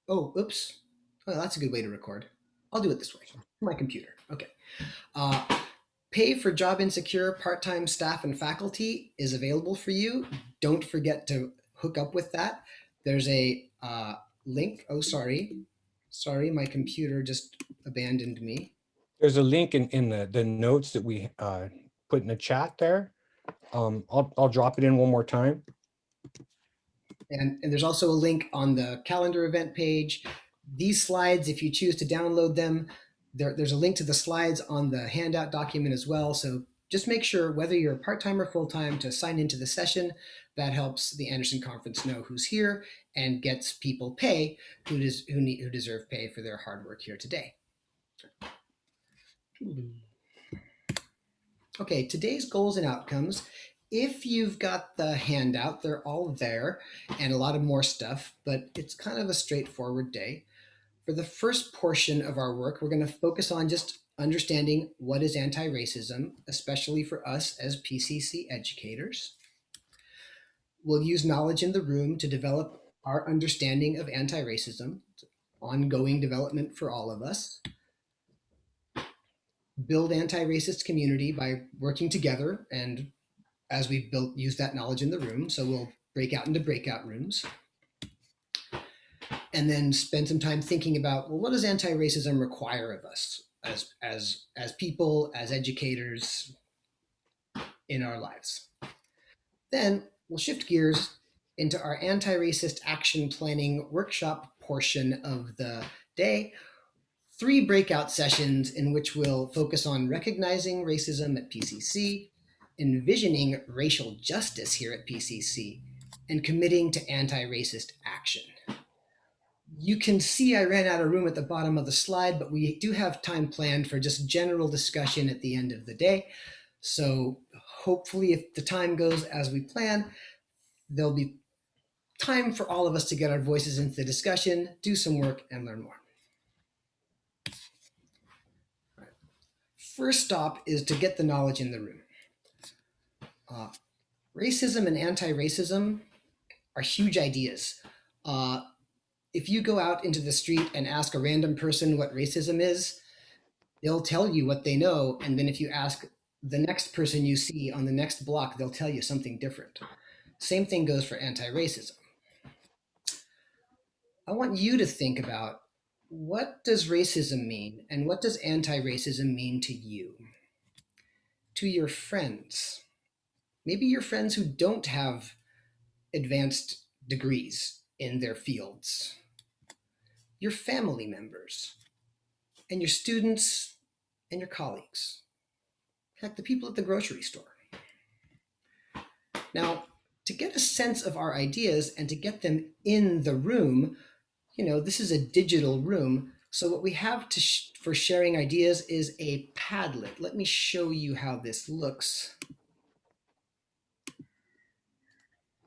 Oh, oops. Oh, that's a good way to record. I'll do it this way. My computer. Okay. Uh, Pay for job insecure part-time staff and faculty is available for you. Don't forget to hook up with that. There's a link. Oh, sorry. Sorry, my computer just abandoned me. There's a link in the notes that we put in the chat there. I'll drop it in one more time. And there's also a link on the calendar event page. These slides, if you choose to download them, there's a link to the slides on the handout document as well. So just make sure, whether you're part-time or full-time, to sign into the session. That helps the Anderson Conference know who's here and gets people pay who deserve pay for their hard work here today. Okay, today's goals and outcomes. If you've got the handout, they're all there and a lot of more stuff, but it's kind of a straightforward day. For the first portion of our work, we're going to focus on just understanding what is anti-racism, especially for us as PCC educators. We'll use knowledge in the room to develop our understanding of anti-racism, ongoing development for all of us. Build anti-racist community by working together, and as we use that knowledge in the room, so we'll break out into breakout rooms. And then spend some time thinking about, well, what does anti-racism require of us as people, as educators in our lives? Then we'll shift gears into our anti-racist action planning workshop portion of the day. 3 breakout sessions in which we'll focus on recognizing racism at PCC, envisioning racial justice here at PCC, and committing to anti-racist action. You can see I ran out of room at the bottom of the slide, but we do have time planned for just general discussion at the end of the day. So hopefully, if the time goes as we plan, there'll be time for all of us to get our voices into the discussion, do some work, and learn more. First stop is to get the knowledge in the room. Racism and anti-racism are huge ideas. If you go out into the street and ask a random person what racism is, they'll tell you what they know. And then if you ask the next person you see on the next block, they'll tell you something different. Same thing goes for anti-racism. I want you to think about, what does racism mean and what does anti-racism mean to you? To your friends. Maybe your friends who don't have advanced degrees in their fields. Your family members and your students and your colleagues. Heck, the people at the grocery store. Now, to get a sense of our ideas and to get them in the room, this is a digital room. So what we have for sharing ideas is a Padlet. Let me show you how this looks.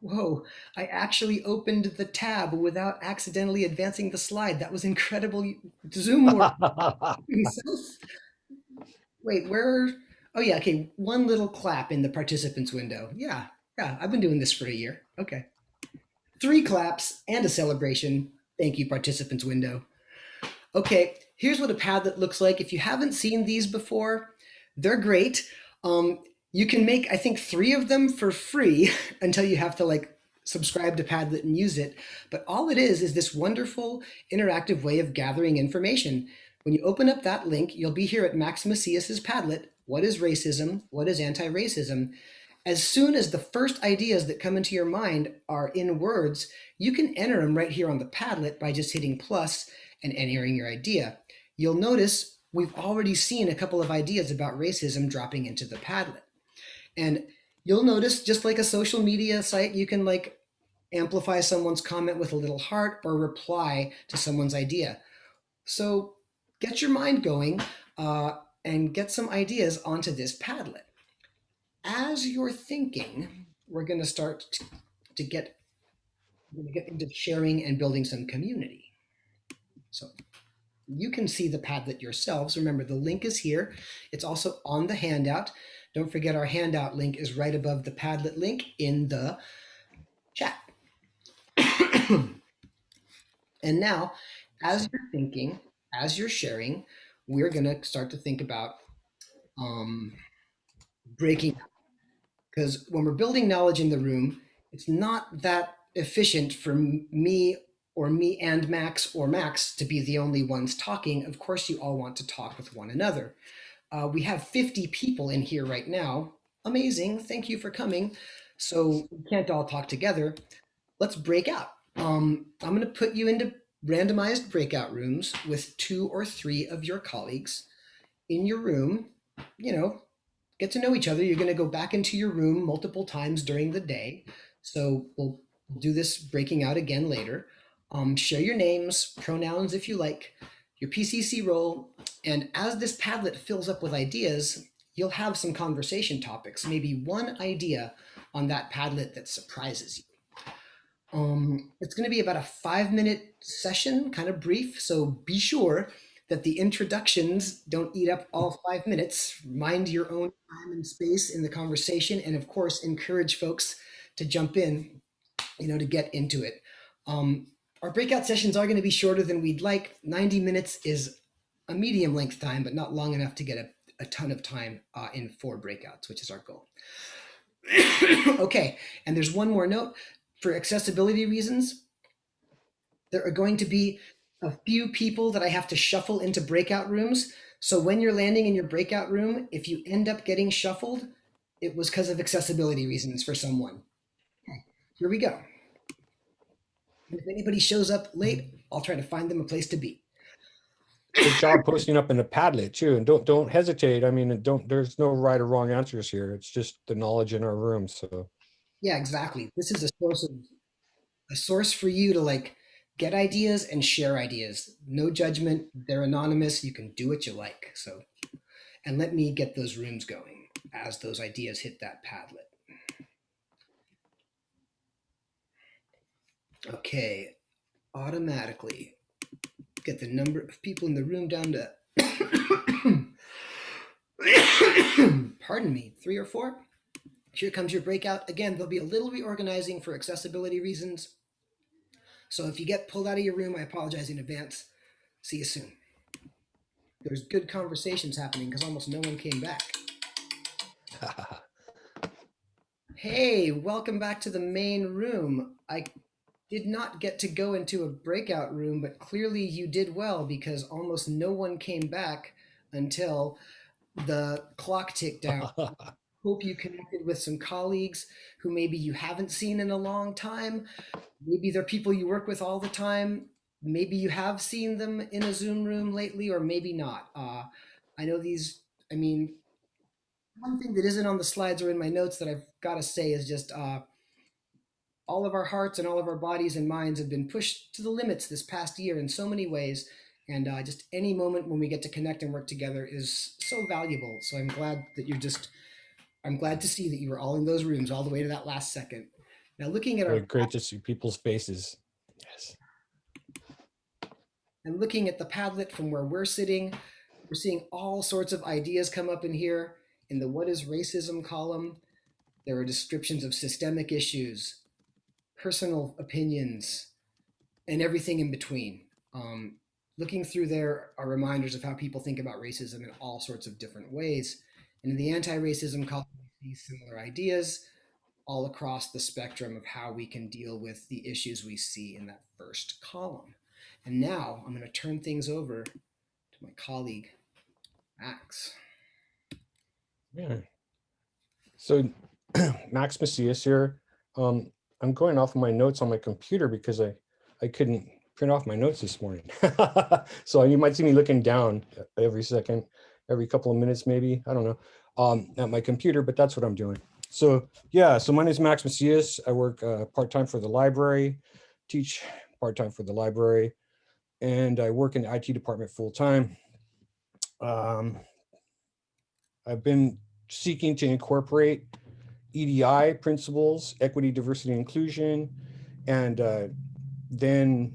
Whoa, I actually opened the tab without accidentally advancing the slide. That was incredible. Zoom work. Wait, where? Oh yeah, okay. One little clap in the participants window. Yeah, I've been doing this for a year. Okay. 3 claps and a celebration. Thank you, participants window. Okay, here's what a Padlet looks like. If you haven't seen these before, they're great. You can make, I think, 3 of them for free until you have to subscribe to Padlet and use it. But all it is this wonderful interactive way of gathering information. When you open up that link, you'll be here at Max Macias's Padlet. What is racism? What is anti-racism? As soon as the first ideas that come into your mind are in words, you can enter them right here on the Padlet by just hitting plus and entering your idea. You'll notice we've already seen a couple of ideas about racism dropping into the Padlet. And you'll notice, just like a social media site, you can amplify someone's comment with a little heart or reply to someone's idea. So get your mind going and get some ideas onto this Padlet. As you're thinking, we're going to start to get into sharing and building some community. So you can see the Padlet yourselves. Remember, the link is here. It's also on the handout. Don't forget, our handout link is right above the Padlet link in the chat. And now, as you're thinking, as you're sharing, we're going to start to think about um, breaking, because when we're building knowledge in the room, it's not that efficient for me or me and Max or Max to be the only ones talking. Of course, you all want to talk with one another. We have 50 people in here right now. Amazing. Thank you for coming. So we can't all talk together. Let's break out. I'm going to put you into randomized breakout rooms with 2 or 3 of your colleagues in your room. You know, get to know each other. You're going to go back into your room multiple times during the day. So we'll do this breaking out again later. Share your names, pronouns if you like, your PCC role. And as this Padlet fills up with ideas, you'll have some conversation topics, maybe one idea on that Padlet that surprises you. It's going to be about a 5 minute session, kind of brief. So be sure that the introductions don't eat up all 5 minutes. Mind your own time and space in the conversation, and of course, encourage folks to jump in, to get into it. Um, our breakout sessions are going to be shorter than we'd like. 90 minutes is a medium length time, but not long enough to get a ton of time in 4 breakouts, which is our goal. Okay, and there's one more note. For accessibility reasons, there are going to be a few people that I have to shuffle into breakout rooms. So when you're landing in your breakout room, if you end up getting shuffled, it was because of accessibility reasons for someone. Okay, here we go. And if anybody shows up late, I'll try to find them a place to be. Good job posting up in the Padlet too. And don't hesitate. I mean, don't, there's no right or wrong answers here. It's just the knowledge in our room. So Yeah, exactly. This is a source for you to like get ideas and share ideas. No judgment. They're anonymous. You can do what you like. So, and let me get those rooms going as those ideas hit that Padlet. Okay, automatically get the number of people in the room down to pardon me, 3 or 4. Here comes your breakout. Again, there'll be a little reorganizing for accessibility reasons. So if you get pulled out of your room, I apologize in advance. See you soon. There's good conversations happening because almost no one came back. Hey, welcome back to the main room. I did not get to go into a breakout room, but clearly you did well because almost no one came back until the clock ticked down. Hope you connected with some colleagues who maybe you haven't seen in a long time. Maybe they're people you work with all the time. Maybe you have seen them in a Zoom room lately, or maybe not. I know these, I mean, one thing that isn't on the slides or in my notes that I've got to say is just all of our hearts and all of our bodies and minds have been pushed to the limits this past year in so many ways. And just any moment when we get to connect and work together is so valuable. So I'm glad to see that you were all in those rooms all the way to that last second. Now, looking at our great to see people's faces. Yes. and looking at the Padlet from where we're sitting, we're seeing all sorts of ideas come up in here. In the What is Racism column, there are descriptions of systemic issues, personal opinions, and everything in between. Looking through there are reminders of how people think about racism in all sorts of different ways. And in the anti-racism column, we see similar ideas all across the spectrum of how we can deal with the issues we see in that first column. And now I'm going to turn things over to my colleague, Max. Yeah. So Max Macias here. I'm going off of my notes on my computer because I couldn't print off my notes this morning. So you might see me looking down every second, every couple of minutes, maybe, I don't know, at my computer, but that's what I'm doing. So yeah, so my name is Max Macias. I work part-time for the library, teach part-time for the library, and I work in the IT department full-time. I've been seeking to incorporate EDI principles, equity, diversity, inclusion, and then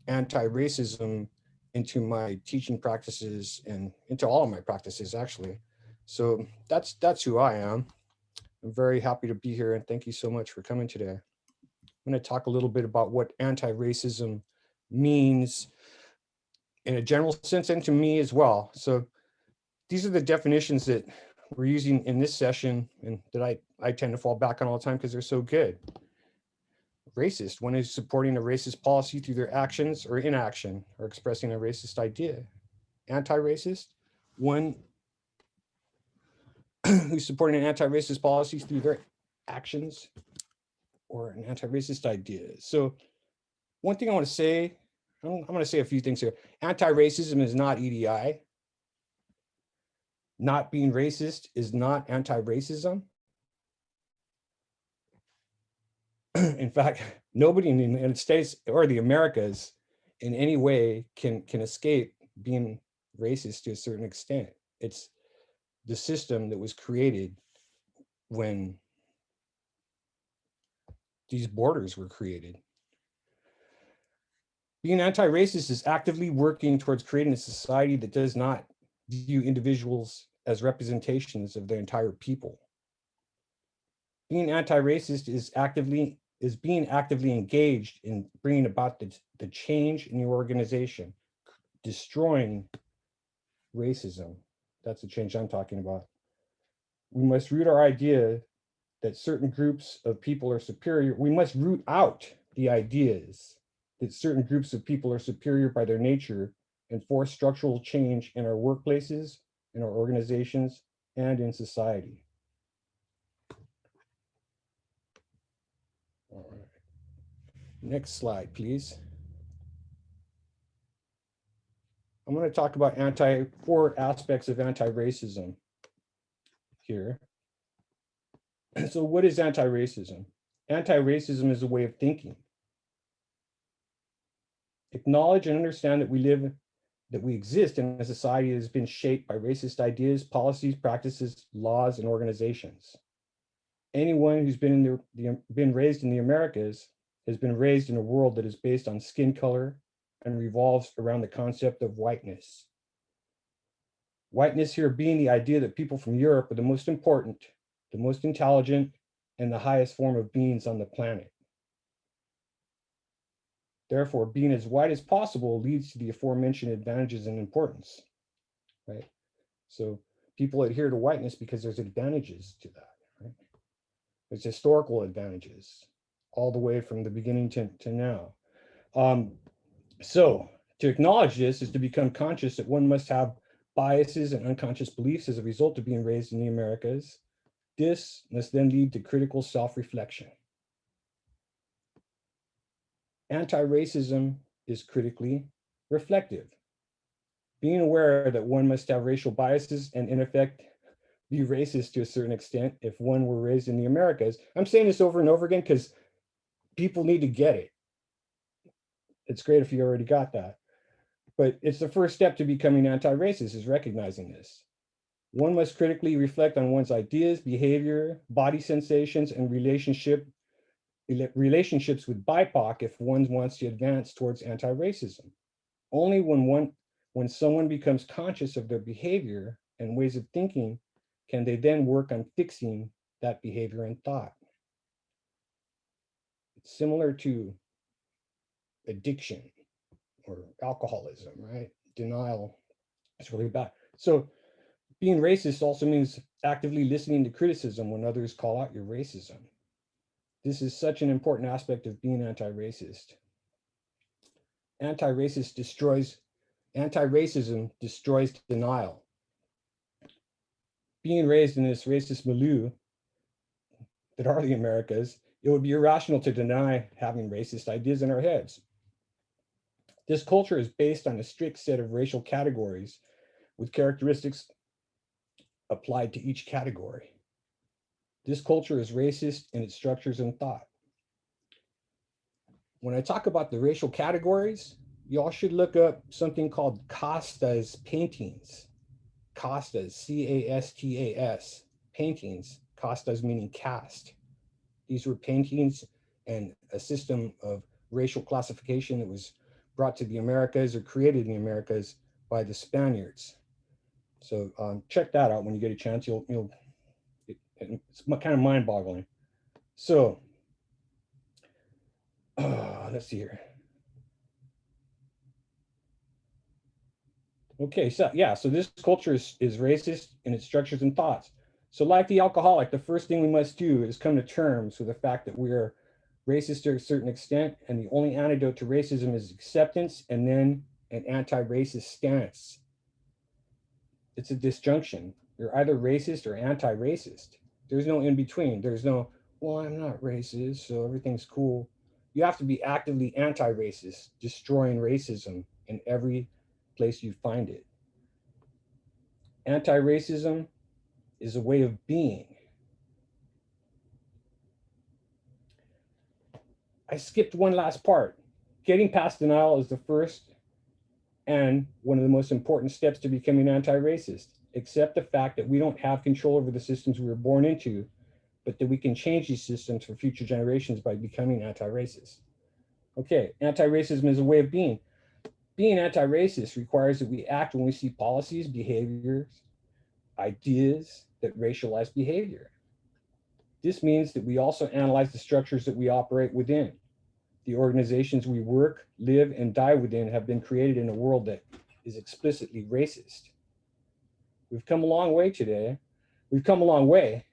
anti-racism into my teaching practices and into all of my practices, actually. So that's who I am. I'm very happy to be here, and thank you so much for coming today. I'm going to talk a little bit about what anti-racism means in a general sense and to me as well. So these are the definitions that we're using in this session and that I tend to fall back on all the time because they're so good. Racist, one is supporting a racist policy through their actions or inaction or expressing a racist idea. Anti-racist, one who's supporting an anti-racist policy through their actions or an anti-racist idea. So one thing I want to say, I'm going to say a few things here. Anti-racism is not EDI. Not being racist is not anti-racism. In fact, nobody in the United States or the Americas in any way can escape being racist to a certain extent. It's the system that was created when these borders were created. Being anti-racist is actively working towards creating a society that does not view individuals as representations of their entire people. Being anti-racist is being actively engaged in bringing about the change in your organization, destroying racism. That's the change I'm talking about. We must root our idea that certain groups of people are superior. We must root out the ideas that certain groups of people are superior by their nature and force structural change in our workplaces, in our organizations, and in society. All right. Next slide, please. I'm going to talk about four aspects of anti-racism here. So what is anti-racism? Anti-racism is a way of thinking. Acknowledge and understand that we exist in a society that has been shaped by racist ideas, policies, practices, laws, and organizations. Anyone who's been raised in the Americas has been raised in a world that is based on skin color and revolves around the concept of whiteness. Whiteness here being the idea that people from Europe are the most important, the most intelligent, and the highest form of beings on the planet. Therefore, being as white as possible leads to the aforementioned advantages and importance, right? So people adhere to whiteness because there's advantages to that, right? There's historical advantages all the way from the beginning to now. So to acknowledge this is to become conscious that one must have biases and unconscious beliefs as a result of being raised in the Americas. This must then lead to critical self-reflection. Anti-racism is critically reflective. Being aware that one must have racial biases and in effect be racist to a certain extent if one were raised in the Americas. I'm saying this over and over again because people need to get it. It's great if you already got that. But it's the first step to becoming anti-racist is recognizing this. One must critically reflect on one's ideas, behavior, body sensations, and relationships with BIPOC if one wants to advance towards anti-racism. Only when someone becomes conscious of their behavior and ways of thinking can they then work on fixing that behavior and thought. It's similar to addiction or alcoholism, right? Denial is really bad. So being racist also means actively listening to criticism when others call out your racism. This is such an important aspect of being anti-racist. Anti-racism destroys denial. Being raised in this racist milieu that are the Americas, it would be irrational to deny having racist ideas in our heads. This culture is based on a strict set of racial categories with characteristics applied to each category. This culture is racist in its structures and thought. When I talk about the racial categories, y'all should look up something called Costa's paintings. Costa's, C-A-S-T-A-S, paintings. Costa's meaning caste. These were paintings and a system of racial classification that was brought to the Americas or created in the Americas by the Spaniards. So check that out when you get a chance. It's kind of mind-boggling. So let's see here. Okay, so yeah, so this culture is racist in its structures and thoughts. So like the alcoholic, the first thing we must do is come to terms with the fact that we are racist to a certain extent, and the only antidote to racism is acceptance and then an anti-racist stance. It's a disjunction. You're either racist or anti-racist. There's no in between. There's no, well, I'm not racist, so everything's cool. You have to be actively anti-racist, destroying racism in every place you find it. Anti-racism is a way of being. I skipped one last part. Getting past denial is the first and one of the most important steps to becoming anti-racist. Accept the fact that we don't have control over the systems we were born into, but that we can change these systems for future generations by becoming anti-racist. Okay, anti-racism is a way of being. Being anti-racist requires that we act when we see policies, behaviors, ideas that racialize behavior. This means that we also analyze the structures that we operate within. The organizations we work, live, and die within have been created in a world that is explicitly racist. We've come a long way today. We've come a long way,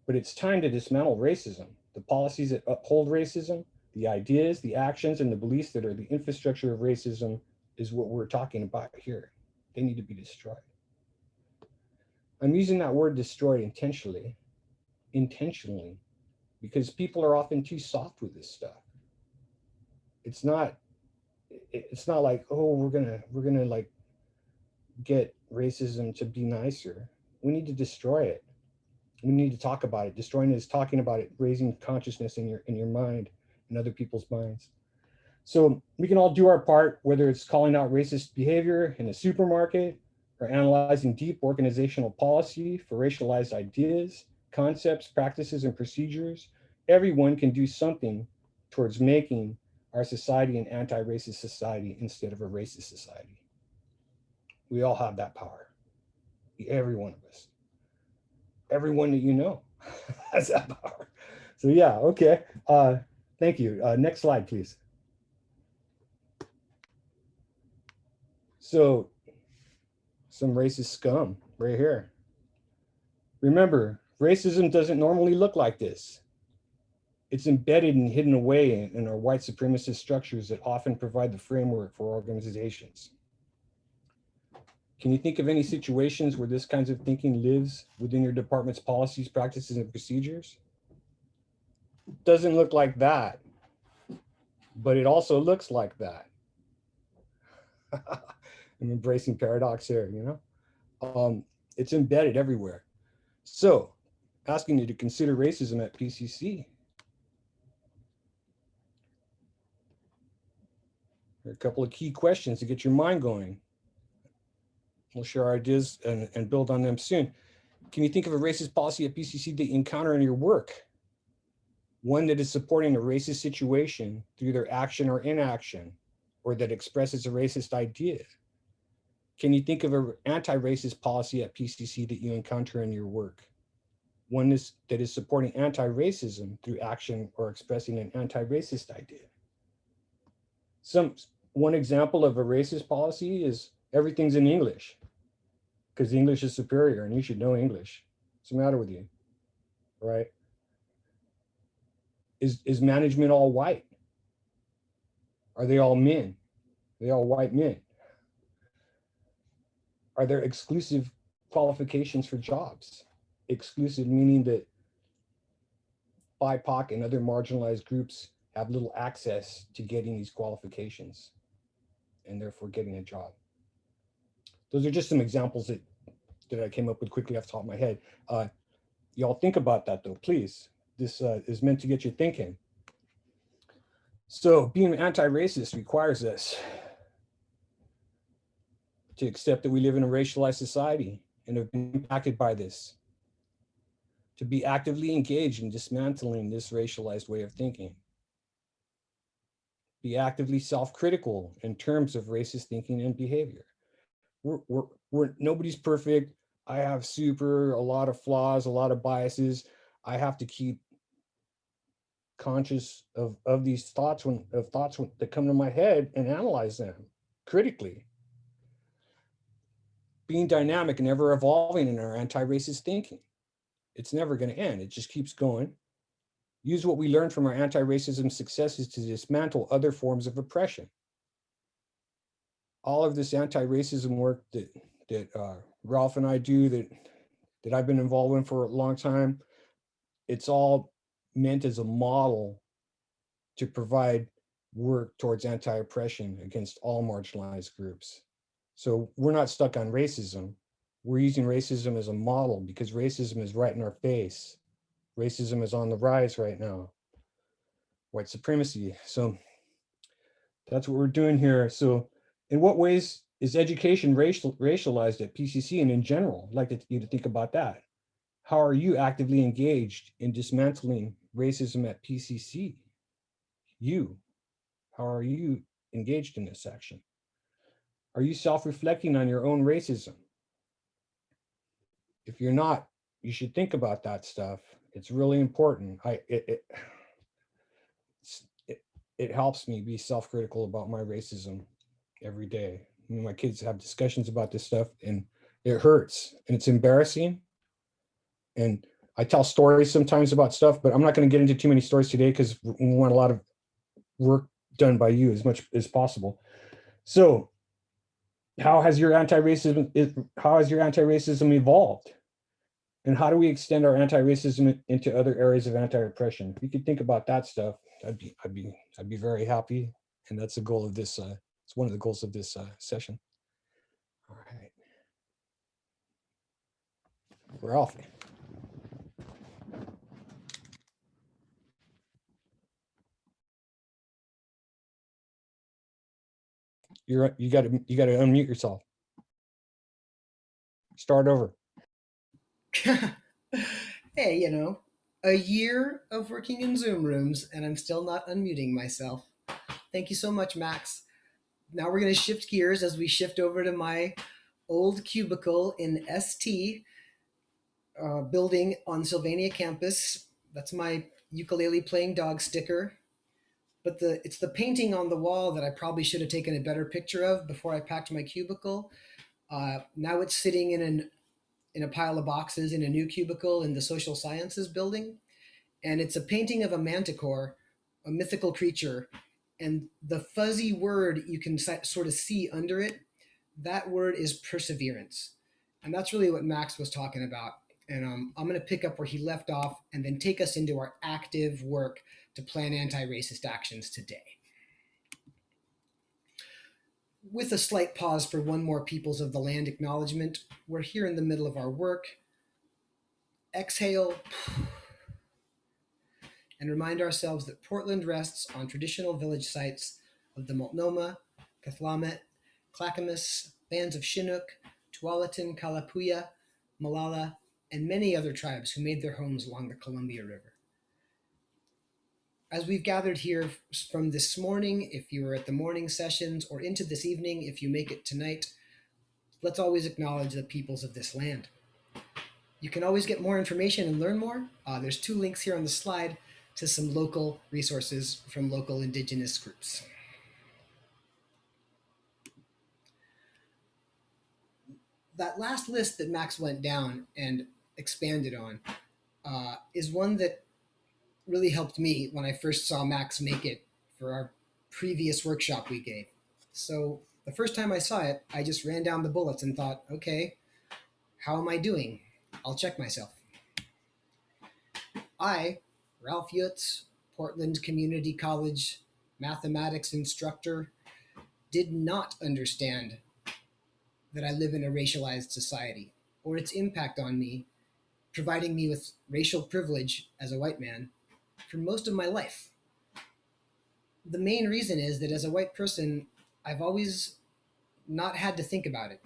but it's time to dismantle racism. The policies that uphold racism, the ideas, the actions, and the beliefs that are the infrastructure of racism is what we're talking about here. They need to be destroyed. I'm using that word destroyed intentionally, because people are often too soft with this stuff. It's not it's not like, oh, we're gonna like get racism to be nicer. We need to destroy it. We need to talk about it. Destroying it is talking about it, raising consciousness in your mind and other people's minds. So we can all do our part, whether it's calling out racist behavior in a supermarket or analyzing deep organizational policy for racialized ideas, concepts, practices, and procedures. Everyone can do something towards making our society an anti-racist society instead of a racist society. We all have that power. Every one of us. Everyone that you know has that power. So yeah, okay. Thank you. Next slide, please. So some racist scum right here. Remember, racism doesn't normally look like this. It's embedded and hidden away in our white supremacist structures that often provide the framework for organizations. Can you think of any situations where this kinds of thinking lives within your department's policies, practices, and procedures? It doesn't look like that, but it also looks like that. I'm embracing paradox here, you know? It's embedded everywhere. So, asking you to consider racism at PCC. There are a couple of key questions to get your mind going. We'll share our ideas and build on them soon. Can you think of a racist policy at PCC that you encounter in your work? One that is supporting a racist situation through their action or inaction, or that expresses a racist idea? Can you think of an anti-racist policy at PCC that you encounter in your work? One that is supporting anti-racism through action or expressing an anti-racist idea? One example of a racist policy is everything's in English because English is superior and you should know English. What's the matter with you, right? Is management all white? Are they all men? Are they all white men? Are there exclusive qualifications for jobs? Exclusive meaning that BIPOC and other marginalized groups have little access to getting these qualifications and therefore getting a job. Those are just some examples that I came up with quickly off the top of my head. Y'all think about that though, please. This is meant to get you thinking. So being anti-racist requires us to accept that we live in a racialized society and have been impacted by this, to be actively engaged in dismantling this racialized way of thinking, be actively self-critical in terms of racist thinking and behavior. Nobody's perfect. I have a lot of flaws, a lot of biases. I have to keep conscious of these thoughts that come to my head and analyze them critically. being dynamic and ever evolving in our anti-racist thinking. It's never going to end. It just keeps going. Use what we learned from our anti-racism successes to dismantle other forms of oppression. All of this anti-racism work that Ralph and I do, that I've been involved in for a long time, it's all meant as a model to provide work towards anti-oppression against all marginalized groups. So we're not stuck on racism. We're using racism as a model because racism is right in our face. Racism is on the rise right now. White supremacy. So that's what we're doing here. So in what ways is education racialized at PCC and in general? I'd like you to think about that. How are you actively engaged in dismantling racism at PCC? How are you engaged in this action? Are you self-reflecting on your own racism? If you're not, you should think about that stuff. It's really important. It helps me be self-critical about my racism every day. I mean, my kids have discussions about this stuff and it hurts and it's embarrassing. And I tell stories sometimes about stuff, but I'm not going to get into too many stories today because we want a lot of work done by you as much as possible. So how has your anti-racism evolved? And how do we extend our anti-racism into other areas of anti-oppression? If you could think about that stuff, I'd be very happy. And that's the goal of this. It's one of the goals of this session. All right, Ralph. You got to unmute yourself. Start over. Hey, a year of working in Zoom rooms and I'm still not unmuting myself. Thank you so much, Max. Now we're going to shift gears as we shift over to my old cubicle in ST building on Sylvania campus. That's my ukulele playing dog sticker. But it's the painting on the wall that I probably should have taken a better picture of before I packed my cubicle. Now it's sitting in a pile of boxes in a new cubicle in the social sciences building. And it's a painting of a manticore, a mythical creature. And the fuzzy word you can sort of see under it, that word is perseverance. And that's really what Max was talking about. And I'm going to pick up where he left off and then take us into our active work to plan anti-racist actions today. With a slight pause for one more Peoples of the Land acknowledgement, we're here in the middle of our work. Exhale and remind ourselves that Portland rests on traditional village sites of the Multnomah, Cathlamet, Clackamas, bands of Chinook, Tualatin, Kalapuya, Malala, and many other tribes who made their homes along the Columbia River. As we've gathered here from this morning, if you were at the morning sessions, or into this evening, if you make it tonight, let's always acknowledge the peoples of this land. You can always get more information and learn more. There's 2 links here on the slide to some local resources from local Indigenous groups. That last list that Max went down and expanded on is one that really helped me when I first saw Max make it for our previous workshop we gave. So the first time I saw it, I just ran down the bullets and thought, okay, how am I doing? I'll check myself. I, Ralf Youtz, Portland Community College mathematics instructor, did not understand that I live in a racialized society or its impact on me, providing me with racial privilege as a white man for most of my life. The main reason is that as a white person, I've always not had to think about it.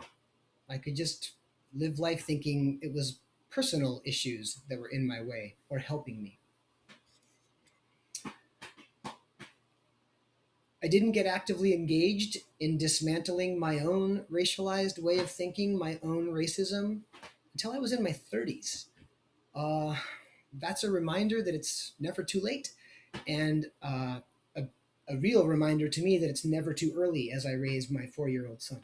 I could just live life thinking it was personal issues that were in my way or helping me. I didn't get actively engaged in dismantling my own racialized way of thinking, my own racism, until I was in my 30s. That's a reminder that it's never too late, and a real reminder to me that it's never too early as I raise my 4-year-old son.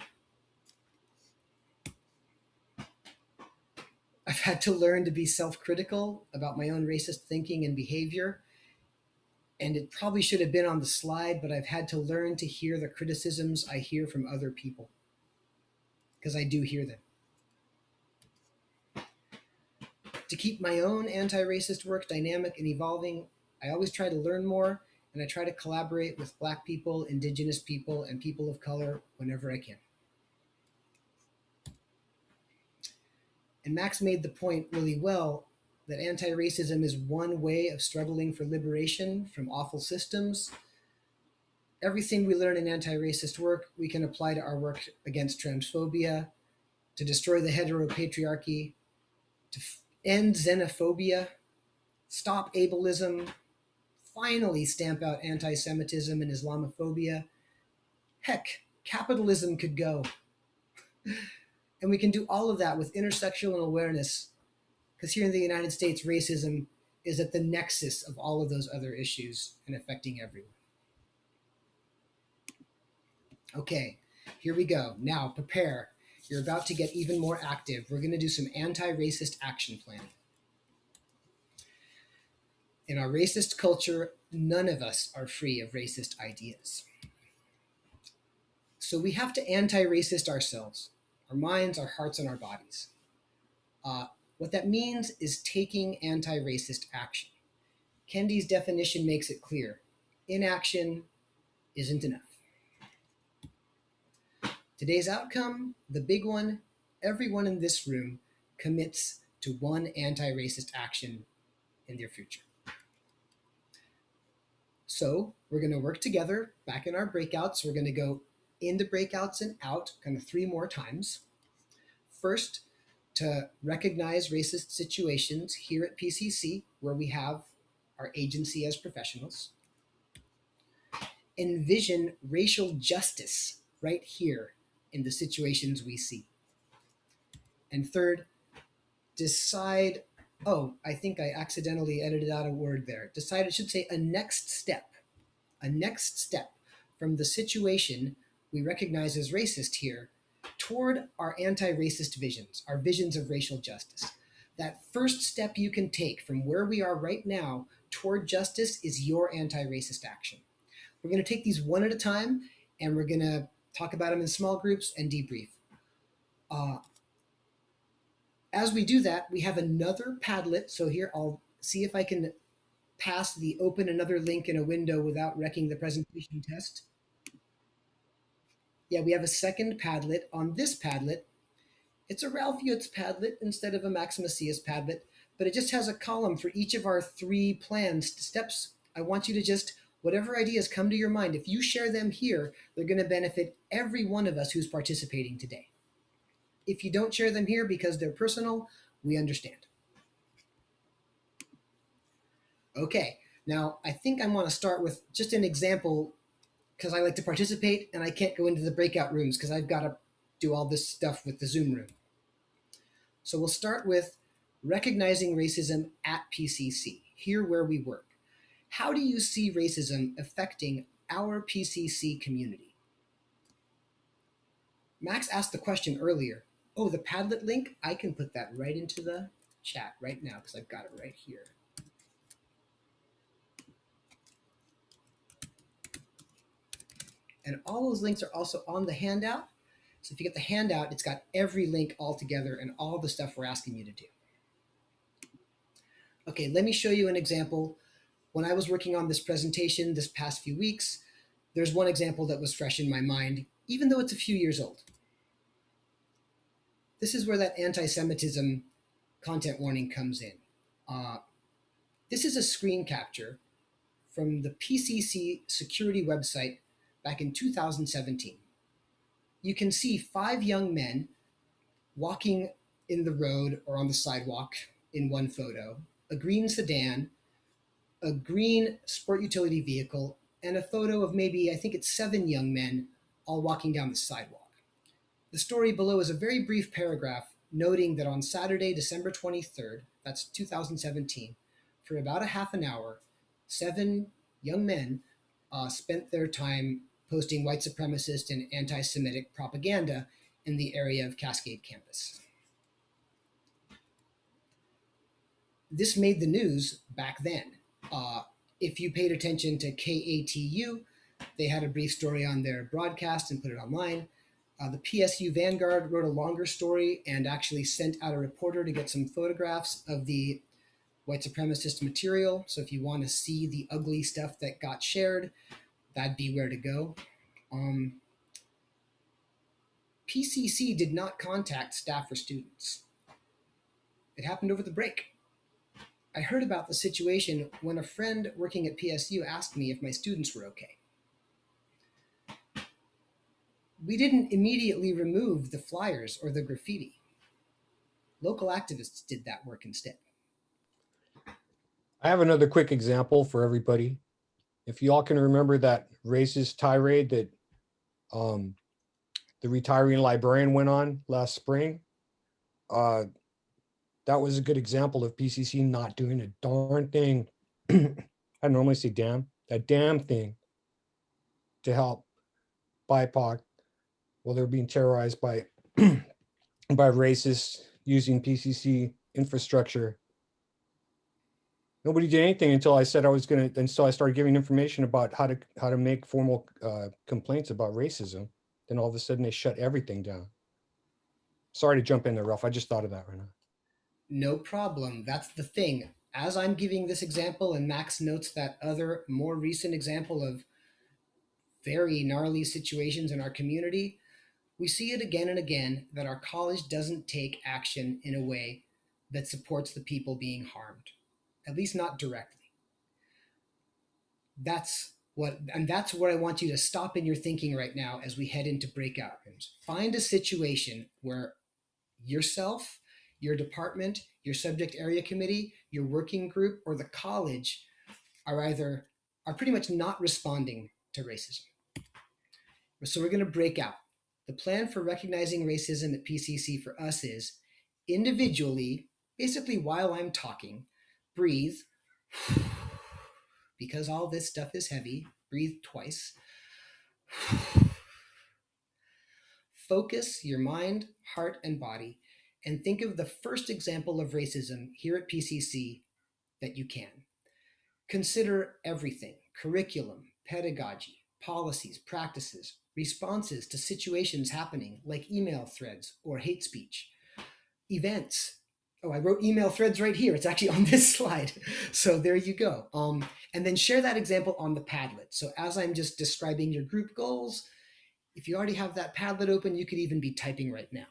I've had to learn to be self-critical about my own racist thinking and behavior. And it probably should have been on the slide, but I've had to learn to hear the criticisms I hear from other people, because I do hear them. To keep my own anti-racist work dynamic and evolving, I always try to learn more, and I try to collaborate with Black people, Indigenous people, and people of color whenever I can. And Max made the point really well that anti-racism is one way of struggling for liberation from awful systems. Everything we learn in anti-racist work, we can apply to our work against transphobia, to destroy the heteropatriarchy, to end xenophobia, stop ableism, finally stamp out anti-Semitism and Islamophobia. Heck, capitalism could go. And we can do all of that with intersectional awareness, because here in the United States, racism is at the nexus of all of those other issues and affecting everyone. Okay, here we go. Now, prepare. You're about to get even more active. We're going to do some anti-racist action planning. In our racist culture, none of us are free of racist ideas. So we have to anti-racist ourselves, our minds, our hearts, and our bodies. What that means is taking anti-racist action. Kendi's definition makes it clear. Inaction isn't enough. Today's outcome, the big one, everyone in this room commits to one anti-racist action in their future. So we're going to work together back in our breakouts. We're going to go into breakouts and out kind of 3 more times. First, to recognize racist situations here at PCC, where we have our agency as professionals. Envision racial justice right here in the situations we see. And third, decide, oh, I think I accidentally edited out a word there. Decide, it should say a next step from the situation we recognize as racist here toward our anti-racist visions, our visions of racial justice. That first step you can take from where we are right now toward justice is your anti-racist action. We're going to take these one at a time, and we're going to talk about them in small groups and debrief. As we do that, we have another Padlet. So here, I'll see if I can pass the open another link in a window without wrecking the presentation test. Yeah, we have a second Padlet. On this Padlet, it's a Ralf Youtz Padlet instead of a Macias Padlet, but it just has a column for each of our 3 planned steps. I want you to just, whatever ideas come to your mind, if you share them here, they're going to benefit every one of us who's participating today. If you don't share them here because they're personal, we understand. Okay, now I think I want to start with just an example, because I like to participate and I can't go into the breakout rooms because I've got to do all this stuff with the Zoom room. So we'll start with recognizing racism at PCC, here where we work. How do you see racism affecting our PCC community? Max asked the question earlier. Oh, the Padlet link, I can put that right into the chat right now because I've got it right here. And all those links are also on the handout. So if you get the handout, it's got every link all together and all the stuff we're asking you to do. Okay, let me show you an example. When I was working on this presentation this past few weeks, there's one example that was fresh in my mind, even though it's a few years old. This is where that anti-Semitism content warning comes in. This is a screen capture from the PCC security website back in 2017. You can see 5 young men walking in the road or on the sidewalk in one photo, a green sedan, a green sport utility vehicle, and a photo of maybe, I think it's 7 young men all walking down the sidewalk. The story below is a very brief paragraph noting that on Saturday, December 23rd, that's 2017, for about a half an hour, 7 young men spent their time posting white supremacist and anti-Semitic propaganda in the area of Cascade campus. This made the news back then. Uh, if you paid attention to KATU, they had a brief story on their broadcast and put it online. The PSU Vanguard wrote a longer story and actually sent out a reporter to get some photographs of the white supremacist material. So if you want to see the ugly stuff that got shared, that'd be where to go. Um, PCC did not contact staff or students. It happened over the break. I heard about the situation when a friend working at PSU asked me if my students were okay. We didn't immediately remove the flyers or the graffiti. Local activists did that work instead. I have another quick example for everybody. If you all can remember that racist tirade that um, the retiring librarian went on last spring, uh, that was a good example of PCC not doing a darn thing. I normally say damn, that damn thing to help BIPOC while they're being terrorized by by racists using PCC infrastructure. Nobody did anything until I said I was going to, until I started giving information about how to make formal complaints about racism. Then all of a sudden they shut everything down. Sorry to jump in there, Ralph. I just thought of that right now. No problem. That's the thing. As I'm giving this example, and Max notes that other, more recent example of very gnarly situations in our community, we see it again and again that our college doesn't take action in a way that supports the people being harmed, at least not directly. That's what I want you to stop in your thinking right now as we head into breakout rooms. Find a situation where yourself, your department, your subject area committee, your working group, or the college are pretty much not responding to racism. So we're going to break out. The plan for recognizing racism at PCC for us is individually, basically while I'm talking, breathe, because all this stuff is heavy, breathe twice. Focus your mind, heart, and body, and think of the first example of racism here at PCC that you can. Consider everything: curriculum, pedagogy, policies, practices, responses to situations happening like email threads or hate speech, events. Oh, I wrote email threads right here. It's actually on this slide. So there you go. And then share that example on the Padlet. So as I'm just describing your group goals, if you already have that Padlet open, you could even be typing right now.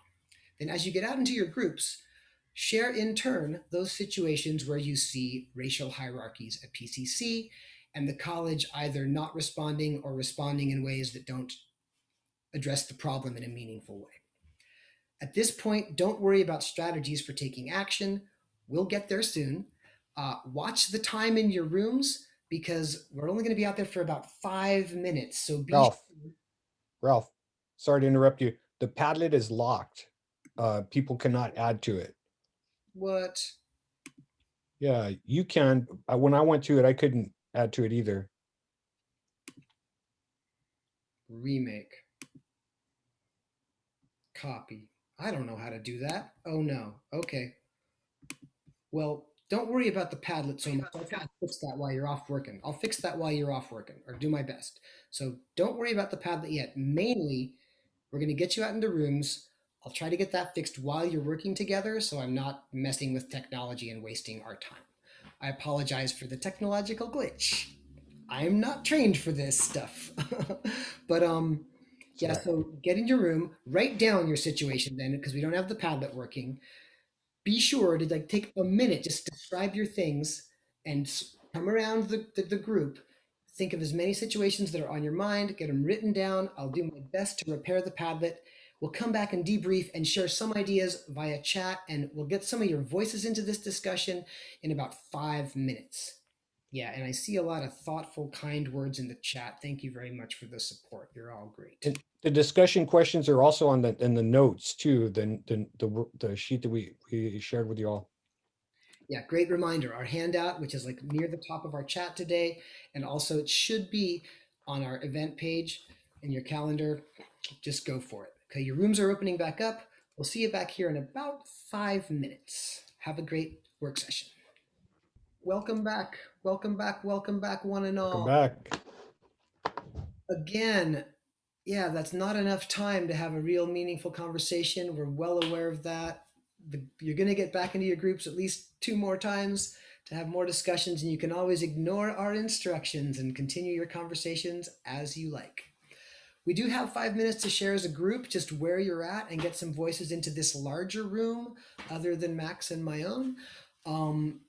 Then as you get out into your groups, share in turn those situations where you see racial hierarchies at PCC and the college either not responding or responding in ways that don't address the problem in a meaningful way. At this point, don't worry about strategies for taking action. We'll get there soon. Watch the time in your rooms because we're only going to be out there for about 5 minutes. So be Ralph, Ralph, sorry to interrupt you. The Padlet is locked. People cannot add to it. what? Yeah, you can. When I went to it, I couldn't add to it either. Remake. Copy. I don't know how to do that. Oh no. Okay. Well, don't worry about the Padlet so much. I'll try to fix that while you're off working. I'll fix that while you're off working, or do my best. So don't worry about the Padlet yet. Mainly, we're going to get you out into rooms. I'll try to get that fixed while you're working together so I'm not messing with technology and wasting our time. I apologize for the technological glitch. I'm not trained for this stuff. but yeah, Sorry. so get in your room, write down your situation then because we don't have the Padlet working. Be sure to like take a minute, just describe your things and come around the group. Think of as many situations that are on your mind, get them written down. I'll do my best to repair the Padlet. We'll come back and debrief and share some ideas via chat, and we'll get some of your voices into this discussion in about 5 minutes. Yeah, and I see a lot of thoughtful, kind words in the chat. Thank you very much for the support. You're all great. And the discussion questions are also on the notes too. The sheet that we shared with you all. Yeah, great reminder. Our handout, which is like near the top of our chat today, and also it should be on our event page in your calendar. Just go for it. Okay, your rooms are opening back up. We'll see you back here in about 5 minutes. Have a great work session. Welcome back. Welcome back. Welcome back, one and Welcome all. back. Again, yeah, that's not enough time to have a real meaningful conversation. We're well aware of that. You're going to get back into your groups at least two more times to have more discussions, and you can always ignore our instructions and continue your conversations as you like. We do have 5 minutes to share as a group just where you're at and get some voices into this larger room other than Max and my own. Um,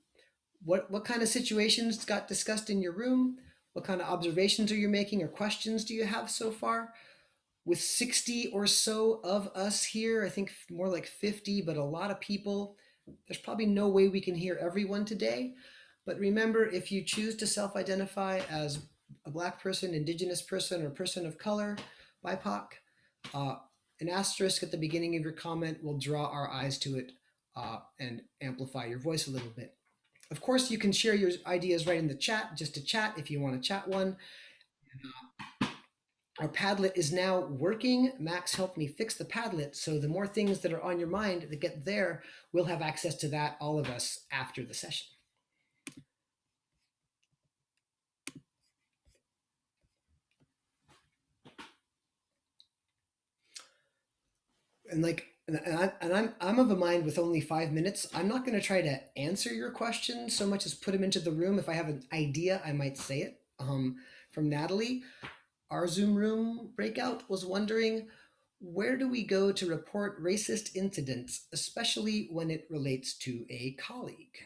what kind of situations got discussed in your room? What kind of observations are you making or questions do you have so far? With 60 or so of us here, I think more like 50, but a lot of people, there's probably no way we can hear everyone today. But remember, if you choose to self identify as a Black person, Indigenous person, or person of color, BIPOC, uh, an asterisk at the beginning of your comment will draw our eyes to it and amplify your voice a little bit. Of course, you can share your ideas right in the chat, just to chat if you want to chat one. Our Padlet is now working. Max helped me fix the Padlet, so the more things that are on your mind that get there, we'll have access to that, all of us, after the session. And like, I'm of a mind with only 5 minutes. I'm not going to try to answer your questions so much as put them into the room. If I have an idea, I might say it. From Natalie, our Zoom room breakout was wondering, where do we go to report racist incidents, especially when it relates to a colleague?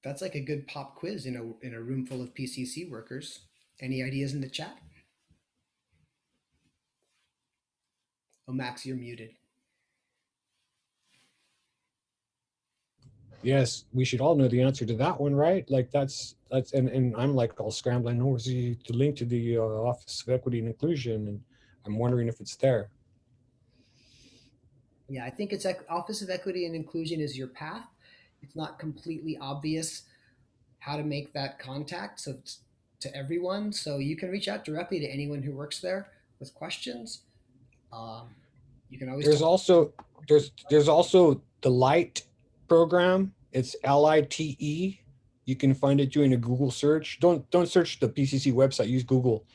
That's like a good pop quiz in a room full of PCC workers. Any ideas in the chat? Oh, Max, you're muted. Yes, we should all know the answer to that one, right? Like that's and I'm like all scrambling. Oh, is the link to the Office of Equity and Inclusion? And I'm wondering if it's there. Yeah, I think it's Office of Equity and Inclusion is your path. It's not completely obvious how to make that contact so it's to everyone. So you can reach out directly to anyone who works there with questions. Um, you can always There's talk. also there's also the Light program. It's LITE. You can find it doing a Google search. Don't search the PCC website. Use Google.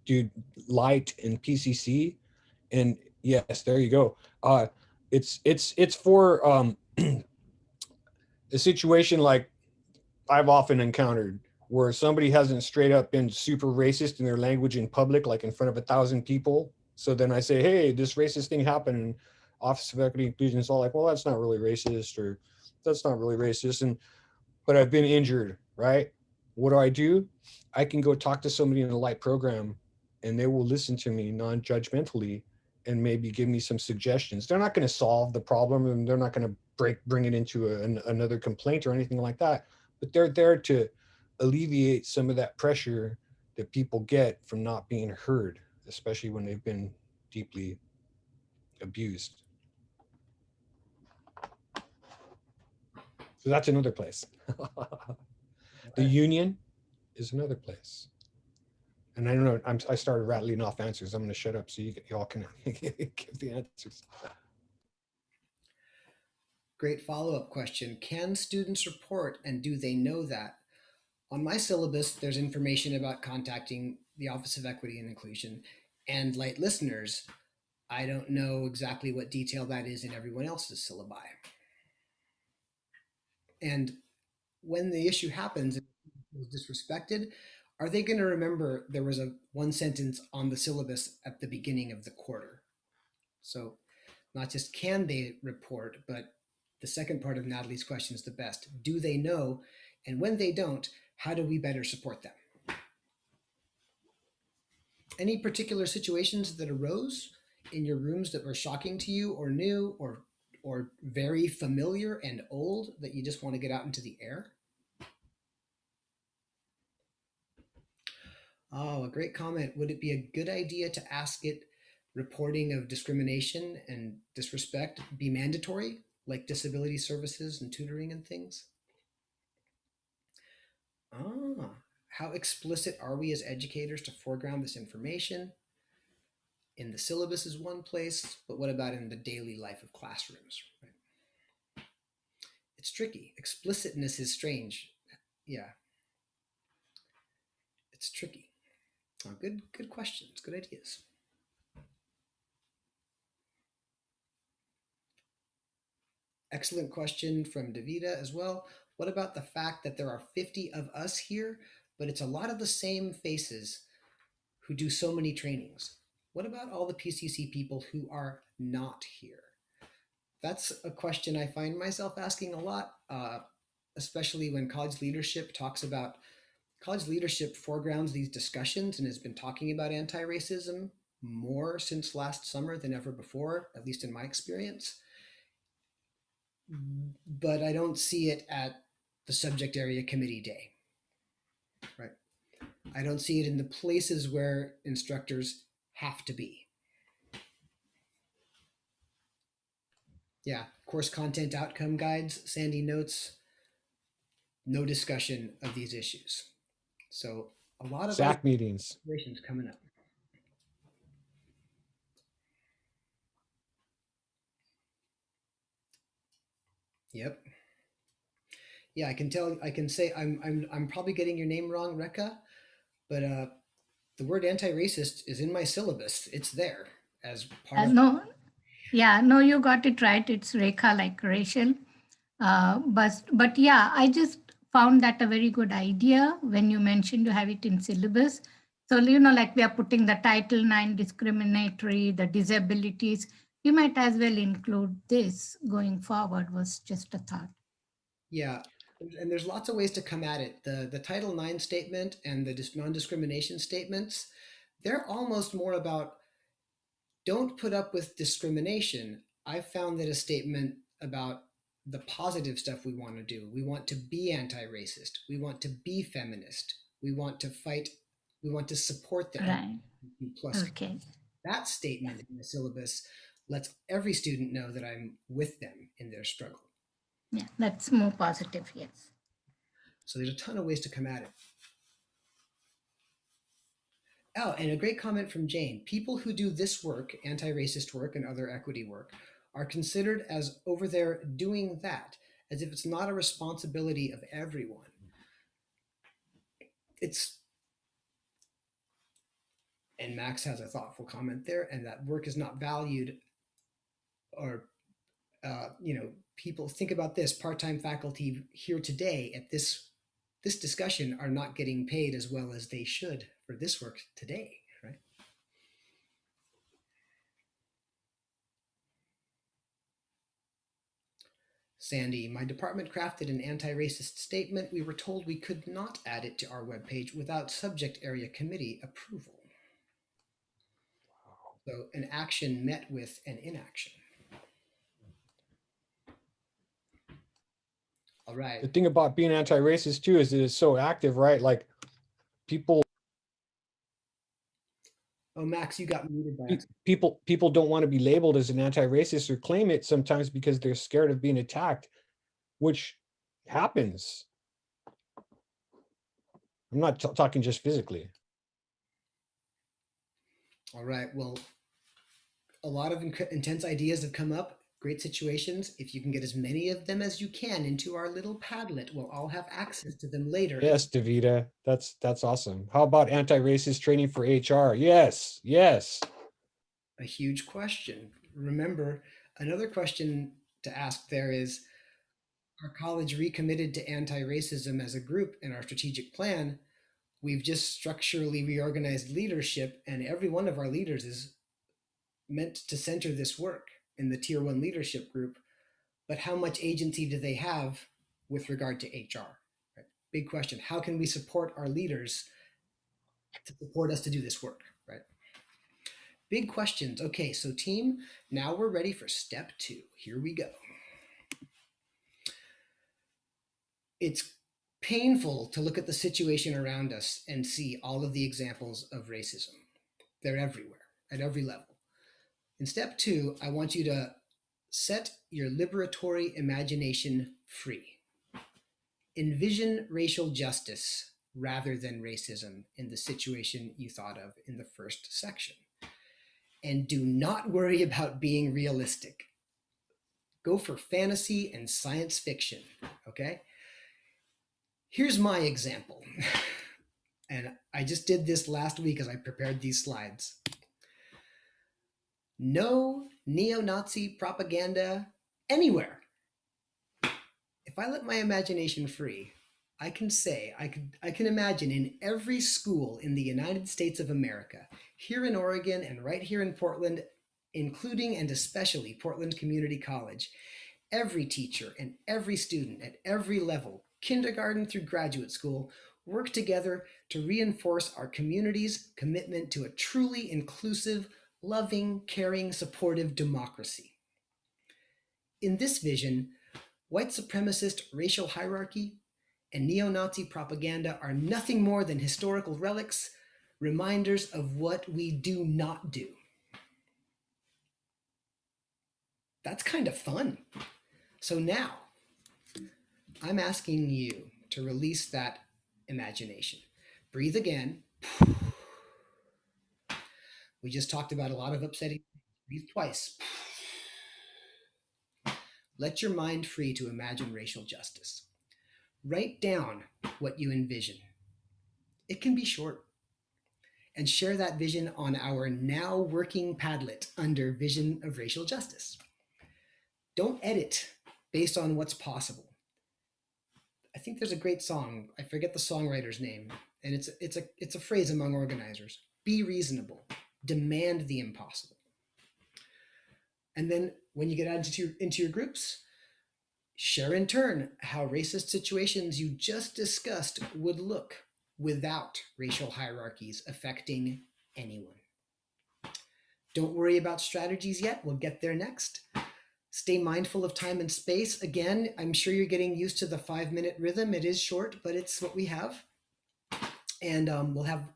Do Light and PCC, and yes, there you go. It's for a situation like I've often encountered where somebody hasn't straight up been super racist in their language in public, like in front of 1,000 people. So then I say, hey, this racist thing happened. And Office of Equity and Inclusion is all like, well, that's not really racist, or that's not really racist. And but I've been injured, right? What do? I can go talk to somebody in the Light program and they will listen to me non-judgmentally and maybe give me some suggestions. They're not going to solve the problem and they're not going to bring it into another complaint or anything like that, but they're there to alleviate some of that pressure that people get from not being heard, especially when they've been deeply abused. So that's another place. The union is another place. And I don't know, I started rattling off answers. I'm going to shut up so you all can give the answers. Great follow up question. Can students report and do they know that? On my syllabus, there's information about contacting the Office of Equity and Inclusion. And Light listeners, I don't know exactly what detail that is in everyone else's syllabi. And when the issue happens and is disrespected, are they going to remember there was a one sentence on the syllabus at the beginning of the quarter? So not just can they report, but the second part of Natalie's question is the best. Do they know? And when they don't, how do we better support them? Any particular situations that arose in your rooms that were shocking to you or new or very familiar and old that you just want to get out into the air? Oh, a great comment. Would it be a good idea to ask it reporting of discrimination and disrespect be mandatory, like disability services and tutoring and things? Ah, how explicit are we as educators to foreground this information? in the syllabus is one place, but what about in the daily life of classrooms? Right? It's tricky. Explicitness is strange. Yeah, it's tricky. Oh, good questions, good ideas. Excellent question from Davida as well. What about the fact that there are 50 of us here, but it's a lot of the same faces who do so many trainings? What about all the PCC people who are not here? That's a question I find myself asking a lot, especially when college leadership talks about college leadership foregrounds these discussions and has been talking about anti-racism more since last summer than ever before, at least in my experience. But I don't see it at the subject area committee day, right? I don't see it in the places where instructors have to be. Yeah, course content outcome guides, Sandy notes, no discussion of these issues. So a lot of SAC meetings. situations coming up. Yep. Yeah, I can tell. I can say I'm probably getting your name wrong, Rekka, but the word anti-racist is in my syllabus. It's there as part of. No, yeah, no, you got it right. It's Rekha, like Rachel. But yeah, I just found that a very good idea when you mentioned to have it in syllabus. So, like we are putting the Title IX discriminatory, the disabilities, we might as well include this going forward, was just a thought. Yeah, and there's lots of ways to come at it. The Title IX statement and the non-discrimination statements, they're almost more about don't put up with discrimination. I found that a statement about the positive stuff we want to do. We want to be anti-racist. We want to be feminist. We want to fight. We want to support the Right. LGBT plus. Okay. That statement in the syllabus lets every student know that I'm with them in their struggle. Yeah, that's more positive, yes. So there's a ton of ways to come at it. Oh, and a great comment from Jane. People who do this work, anti-racist work and other equity work, are considered as over there doing that, as if it's not a responsibility of everyone. And Max has a thoughtful comment there, and that work is not valued, or people think about this. Part-time faculty here today at this discussion are not getting paid as well as they should for this work today, right? Sandy, my department crafted an anti-racist statement. We were told we could not add it to our webpage without subject area committee approval. So an action met with an inaction. All right. The thing about being anti-racist too is that it's so active, right? Like people. Oh, Max, you got muted by accident. People don't want to be labeled as an anti-racist or claim it sometimes because they're scared of being attacked, which happens. I'm not talking just physically. All right. Well, a lot of intense ideas have come up. Great situations. If you can get as many of them as you can into our little Padlet, we'll all have access to them later. Yes, Davida, that's awesome. How about anti-racist training for HR? Yes, yes. A huge question. Remember, another question to ask there is, our college recommitted to anti-racism as a group in our strategic plan? We've just structurally reorganized leadership, and every one of our leaders is meant to center this work in the tier 1 leadership group. But how much agency do they have with regard to HR? Right? Big question. How can we support our leaders to support us to do this work? Right? Big questions. Okay, so team, now we're ready for step 2. Here we go. It's painful to look at the situation around us and see all of the examples of racism. They're everywhere, at every level. In step 2, I want you to set your liberatory imagination free. Envision racial justice rather than racism in the situation you thought of in the first section. And do not worry about being realistic. Go for fantasy and science fiction, okay? Here's my example. And I just did this last week as I prepared these slides. No neo-Nazi propaganda anywhere. If I let my imagination free, I can say, I can imagine in every school in the United States of America, here in Oregon and right here in Portland, including and especially Portland Community College, every teacher and every student at every level, kindergarten through graduate school, work together to reinforce our community's commitment to a truly inclusive, loving, caring, supportive democracy. In this vision, white supremacist racial hierarchy and neo-Nazi propaganda are nothing more than historical relics, reminders of what we do not do. That's kind of fun. So now, I'm asking you to release that imagination. Breathe again. We just talked about a lot of upsetting. Breathe twice. Let your mind free to imagine racial justice. Write down what you envision. It can be short. And share that vision on our now working Padlet under Vision of Racial Justice. Don't edit based on what's possible. I think there's a great song. I forget the songwriter's name, and it's a phrase among organizers. Be reasonable. Demand the impossible. And then when you get out into your groups, share in turn how racist situations you just discussed would look without racial hierarchies affecting anyone. Don't worry about strategies yet. We'll get there next. Stay mindful of time and space. Again, I'm sure you're getting used to the 5-minute rhythm. It is short, but it's what we have. And we'll have,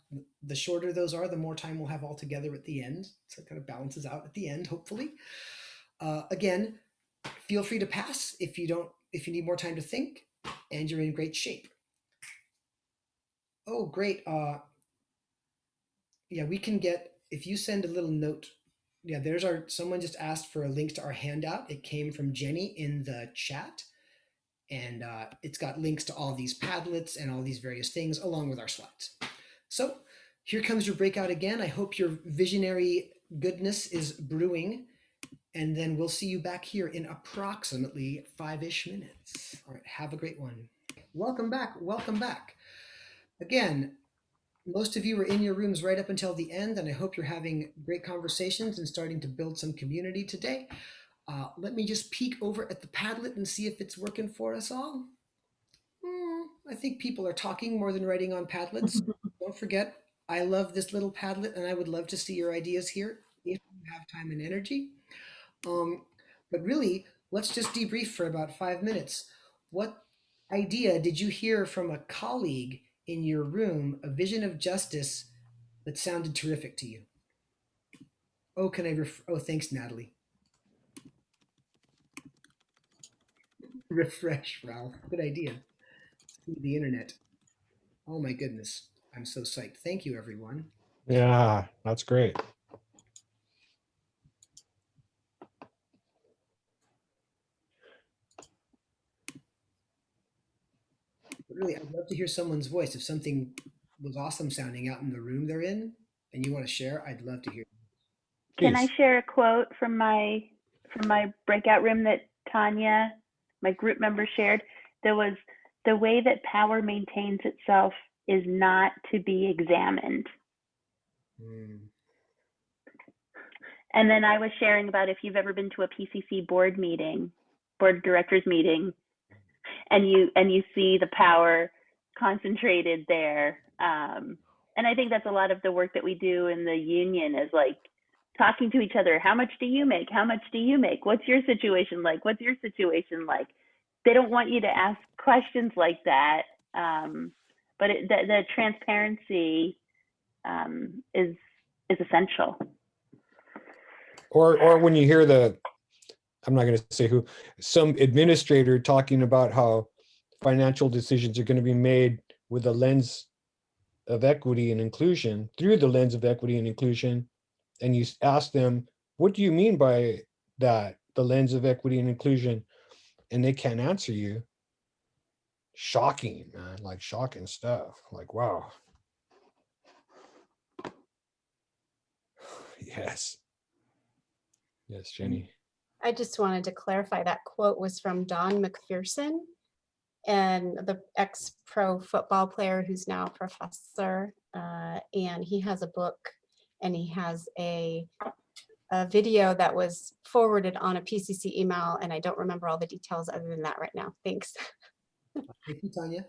the shorter those are, the more time we'll have all together at the end. So it kind of balances out at the end, hopefully. Again, feel free to pass if you need more time to think, and you're in great shape. Oh, great. Yeah, we can get, if you send a little note, yeah, someone just asked for a link to our handout. It came from Jenny in the chat, and it's got links to all these Padlets and all these various things along with our slides. So here comes your breakout again. I hope your visionary goodness is brewing, and then we'll see you back here in approximately 5-ish minutes. All right, have a great one. Welcome back, welcome back. Again, most of you were in your rooms right up until the end, and I hope you're having great conversations and starting to build some community today. Let me just peek over at the Padlet and see if it's working for us all. I think people are talking more than writing on Padlets. Don't forget, I love this little Padlet, and I would love to see your ideas here if you have time and energy. But really, let's just debrief for about 5 minutes. What idea did you hear from a colleague in your room, a vision of justice that sounded terrific to you? Oh, thanks, Natalie. Refresh, Ralph. Good idea. See the internet. Oh my goodness. I'm so psyched. Thank you, everyone. Yeah, that's great. But really, I'd love to hear someone's voice. If something was awesome sounding out in the room they're in and you want to share, I'd love to hear. Can I Please. share a quote from my breakout room that Tanya, my group member, shared? There was, the way that power maintains itself is not to be examined. And then I was sharing about, if you've ever been to a PCC board of directors meeting, and you see the power concentrated there. And I think that's a lot of the work that we do in the union, is like talking to each other. How much do you make? How much do you make? What's your situation like? What's your situation like? They don't want you to ask questions like that. But the transparency is essential. Or when you hear I'm not going to say who, some administrator talking about how financial decisions are going to be made with a lens of equity and inclusion, through the lens of equity and inclusion, and you ask them, what do you mean by that, the lens of equity and inclusion, and they can't answer you. Shocking, man, like shocking stuff. Like, wow. Yes. Yes, Jenny. I just wanted to clarify that quote was from Don McPherson, and the ex-pro football player who's now a professor. And he has a book, and he has a video that was forwarded on a PCC email, and I don't remember all the details other than that right now. Thanks. Thank you, Tanya.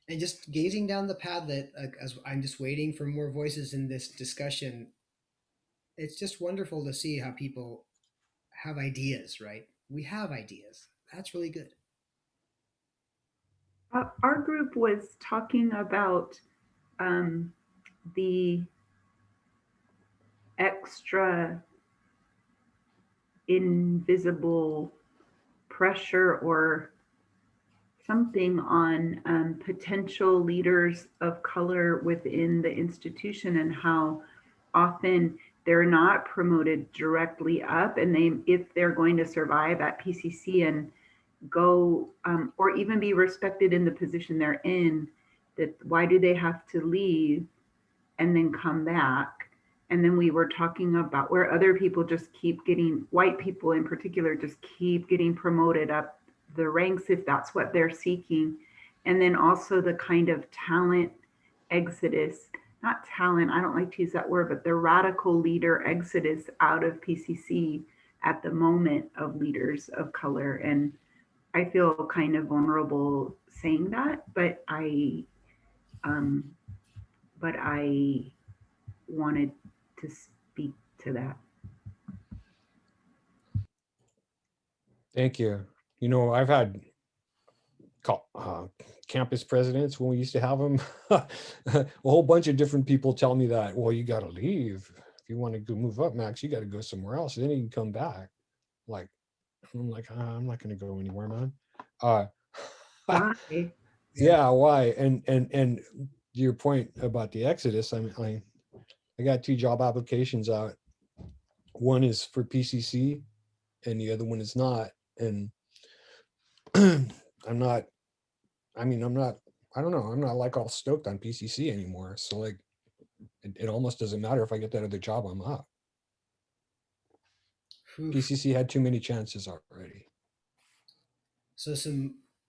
And just gazing down the path that, as I'm just waiting for more voices in this discussion, it's just wonderful to see how people have ideas, right? We have ideas. That's really good. Our group was talking about the extra invisible pressure or something on potential leaders of color within the institution, and how often they're not promoted directly up, and if they're going to survive at PCC and go or even be respected in the position they're in, that why do they have to leave and then come back? And then we were talking about where other people just keep getting, white people in particular, just keep getting promoted up the ranks if that's what they're seeking. And then also the kind of talent exodus, not talent, I don't like to use that word, but the radical leader exodus out of PCC at the moment of leaders of color. And I feel kind of vulnerable saying that, but I wanted to speak to that. Thank you. You know, I've had campus presidents when we used to have them. A whole bunch of different people tell me that, well, you got to leave. If you want to go move up, Max, you got to go somewhere else. Then you can come back. Like, I'm like, I'm not going to go anywhere, man. Why? Yeah, why? And your point about the exodus, I got 2 job applications out. One is for PCC and the other one is not. And I'm not like all stoked on PCC anymore. So like, it almost doesn't matter if I get that other job, I'm out. Oof. PCC had too many chances already. So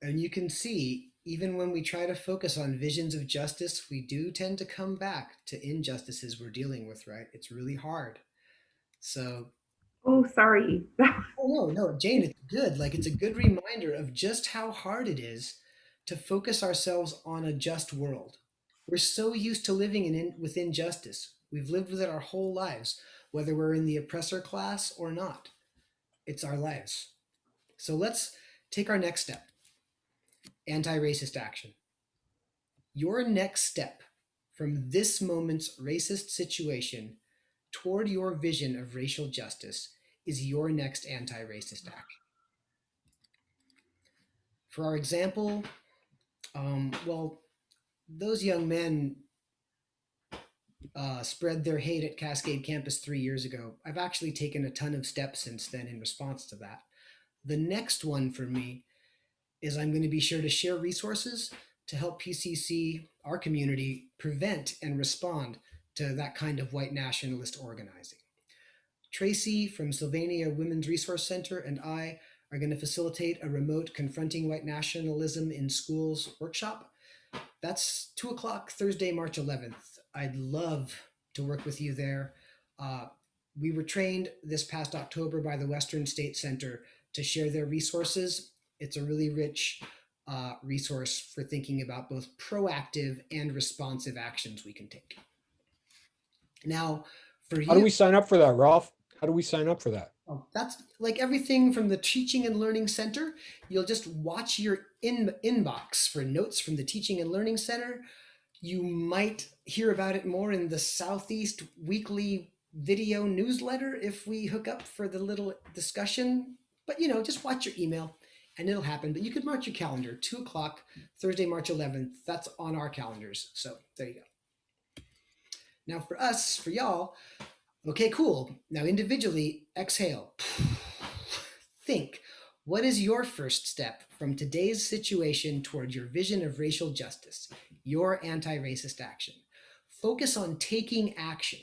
and you can see, even when we try to focus on visions of justice, we do tend to come back to injustices we're dealing with, right? It's really hard. So, Oh, sorry. oh no, Jane, it's good. Like, it's a good reminder of just how hard it is to focus ourselves on a just world. We're so used to living with injustice. We've lived with it our whole lives, whether we're in the oppressor class or not. It's our lives. So let's take our next step. Anti-racist action. Your next step from this moment's racist situation toward your vision of racial justice is your next anti-racist action. For our example, well, those young men spread their hate at Cascade Campus 3 years ago. I've actually taken a ton of steps since then in response to that. The next one for me is I'm going to be sure to share resources to help PCC, our community, prevent and respond to that kind of white nationalist organizing. Tracy from Sylvania Women's Resource Center and I are going to facilitate a remote Confronting White Nationalism in Schools workshop. That's 2 o'clock Thursday, March 11th. I'd love to work with you there. We were trained this past October by the Western State Center to share their resources. It's a really rich resource for thinking about both proactive and responsive actions we can take. Now, for you, How do we sign up for that, Ralph? How do we sign up for that? oh, that's like everything from the Teaching and Learning Center. You'll just watch your inbox for notes from the Teaching and Learning Center. You might hear about it more in the Southeast weekly video newsletter if we hook up for the little discussion. But just watch your email and it'll happen. But you could mark your calendar, 2 o'clock Thursday, March 11th. That's on our calendars. So there you go. Now for us, for y'all, okay, cool. Now individually, exhale. Think, what is your first step from today's situation toward your vision of racial justice, your anti-racist action? Focus on taking action.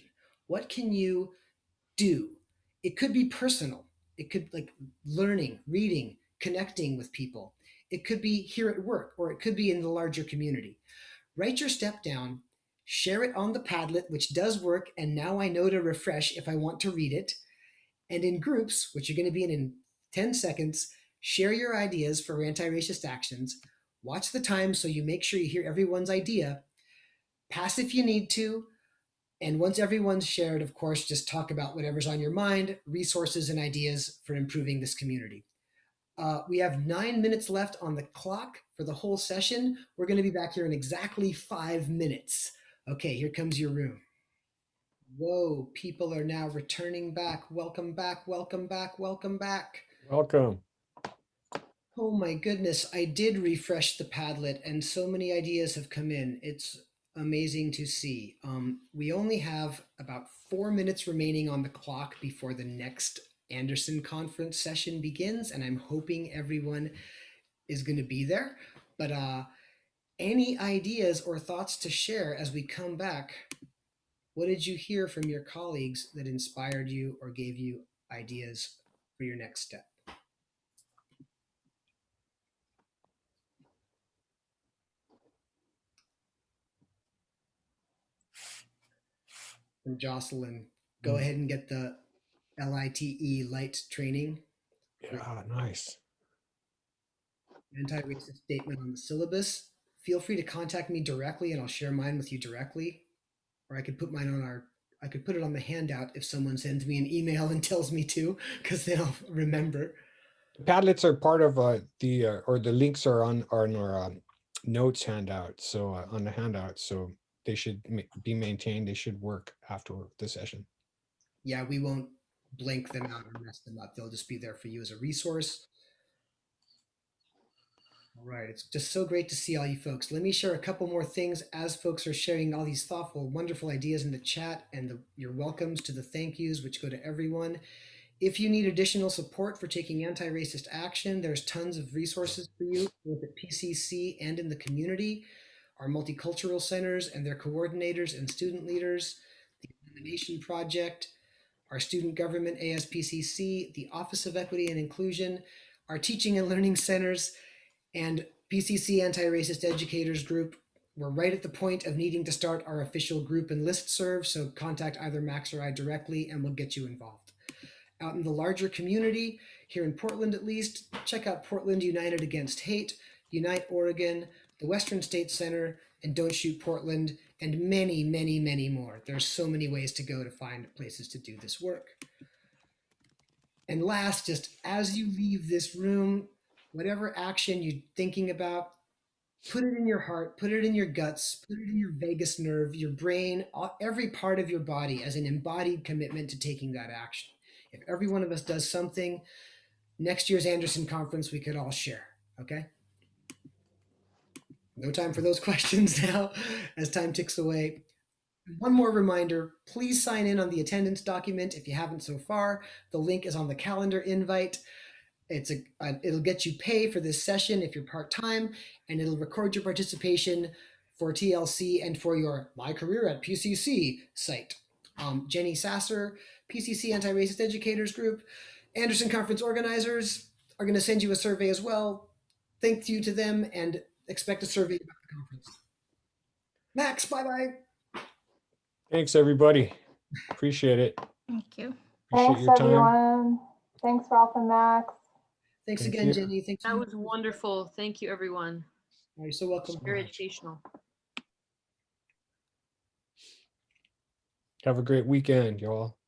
What can you do? It could be personal. It could like learning, reading, connecting with people. It could be here at work, or it could be in the larger community. Write your step down, share it on the Padlet, which does work, and now I know to refresh if I want to read it. And in groups, which you're going to be in 10 seconds, share your ideas for anti-racist actions. Watch the time so you make sure you hear everyone's idea. Pass if you need to. And once everyone's shared, of course, just talk about whatever's on your mind, resources and ideas for improving this community. We have 9 minutes left on the clock for the whole session. We're going to be back here in exactly 5 minutes. Okay, here comes your room. Whoa, people are now returning back. Welcome back, welcome back, welcome back. Welcome. Oh my goodness, I did refresh the Padlet and so many ideas have come in. It's amazing to see. We only have about 4 minutes remaining on the clock before the next Anderson conference session begins, and I'm hoping everyone is going to be there. But any ideas or thoughts to share as we come back? What did you hear from your colleagues that inspired you or gave you ideas for your next step? From Jocelyn, go ahead and get the LITE light training. Yeah, nice. Anti-racist statement on the syllabus. Feel free to contact me directly and I'll share mine with you directly. Or I could put mine on I could put it on the handout if someone sends me an email and tells me to, because then I'll remember. Padlets are part of the links are on our notes handout. So on the handout, so they should be maintained. They should work after the session. Yeah, we won't blank them out or mess them up. They'll just be there for you as a resource. All right, it's just so great to see all you folks. Let me share a couple more things as folks are sharing all these thoughtful, wonderful ideas in the chat and your welcomes to the thank yous, which go to everyone. If you need additional support for taking anti-racist action, there's tons of resources for you, both at PCC and in the community. Our multicultural centers and their coordinators and student leaders, the Elimination Project, our student government ASPCC, the Office of Equity and Inclusion, our teaching and learning centers, and PCC Anti-Racist Educators Group. We're right at the point of needing to start our official group and listserv, so contact either Max or I directly and we'll get you involved. Out in the larger community, here in Portland at least, check out Portland United Against Hate, Unite Oregon, the Western State Center, and Don't Shoot Portland, and many, many, many more. There's so many ways to go to find places to do this work. And last, just as you leave this room, whatever action you're thinking about, put it in your heart, put it in your guts, put it in your vagus nerve, your brain, every part of your body as an embodied commitment to taking that action. If every one of us does something, next year's Anderson conference, we could all share, okay? No time for those questions now as time ticks away. One more reminder, please sign in on the attendance document if you haven't so far. The link is on the calendar invite. It'll get you pay for this session if you're part-time, and it'll record your participation for TLC and for your My Career at PCC site. Jenny Sasser, PCC Anti-Racist Educators Group, Anderson Conference organizers are going to send you a survey as well. Thank you to them and expect a survey about the conference. Max, bye-bye. Thanks, everybody. Appreciate it. Thank you. Appreciate Thanks, your time. everyone. Thanks, Ralph and Max. Thanks Thank again, you. Jenny. Thanks. That was wonderful. Thank you, everyone. You're so welcome. Very much. educational. Have a great weekend, y'all.